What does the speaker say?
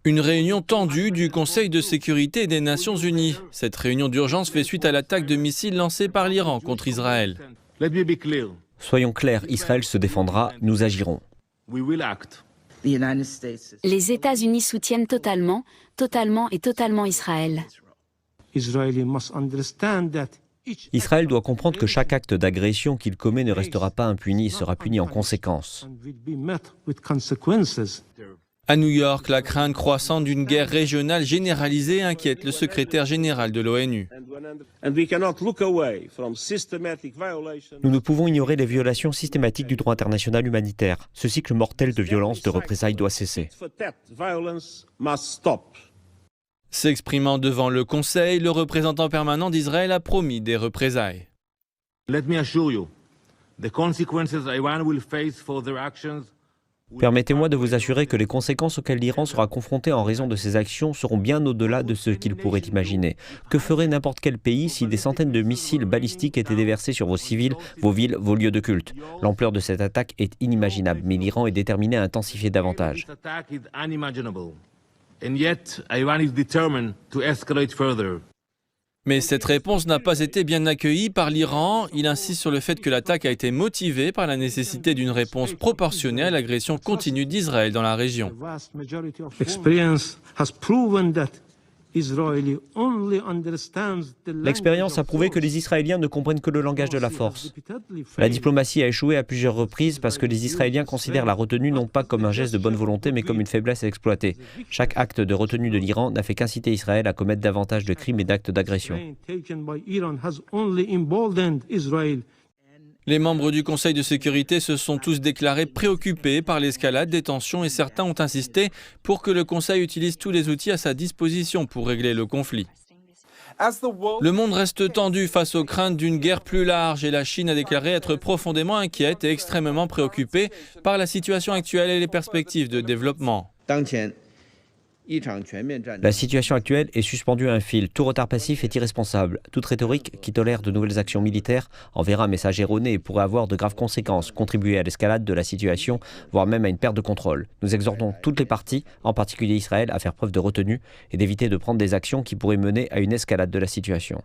Une réunion tendue du Conseil de sécurité des Nations Unies. Cette réunion d'urgence fait suite à l'attaque de missiles lancée par l'Iran contre Israël. Soyons clairs, Israël se défendra, nous agirons. Les États-Unis soutiennent totalement Israël. Israël doit comprendre que chaque acte d'agression qu'il commet ne restera pas impuni et sera puni en conséquence. À New York, la crainte croissante d'une guerre régionale généralisée inquiète le secrétaire général de l'ONU. Nous ne pouvons ignorer les violations systématiques du droit international humanitaire. Ce cycle mortel de violence, de représailles doit cesser. S'exprimant devant le Conseil, le représentant permanent d'Israël a promis des représailles. Permettez-moi de vous assurer que les conséquences auxquelles l'Iran sera confronté en raison de ses actions seront bien au-delà de ce qu'il pourrait imaginer. Que ferait n'importe quel pays si des centaines de missiles balistiques étaient déversés sur vos civils, vos villes, vos lieux de culte? L'ampleur de cette attaque est inimaginable, mais l'Iran est déterminé à intensifier davantage. Mais cette réponse n'a pas été bien accueillie par l'Iran. Il insiste sur le fait que l'attaque a été motivée par la nécessité d'une réponse proportionnée à l'agression continue d'Israël dans la région. L'expérience a prouvé que les Israéliens ne comprennent que le langage de la force. La diplomatie a échoué à plusieurs reprises parce que les Israéliens considèrent la retenue non pas comme un geste de bonne volonté mais comme une faiblesse à exploiter. Chaque acte de retenue de l'Iran n'a fait qu'inciter Israël à commettre davantage de crimes et d'actes d'agression. Les membres du Conseil de sécurité se sont tous déclarés préoccupés par l'escalade des tensions et certains ont insisté pour que le Conseil utilise tous les outils à sa disposition pour régler le conflit. Le monde reste tendu face aux craintes d'une guerre plus large et la Chine a déclaré être profondément inquiète et extrêmement préoccupée par la situation actuelle et les perspectives de développement. La situation actuelle est suspendue à un fil. Tout retard passif est irresponsable. Toute rhétorique qui tolère de nouvelles actions militaires enverra un message erroné et pourrait avoir de graves conséquences, contribuer à l'escalade de la situation, voire même à une perte de contrôle. Nous exhortons toutes les parties, en particulier Israël, à faire preuve de retenue et d'éviter de prendre des actions qui pourraient mener à une escalade de la situation.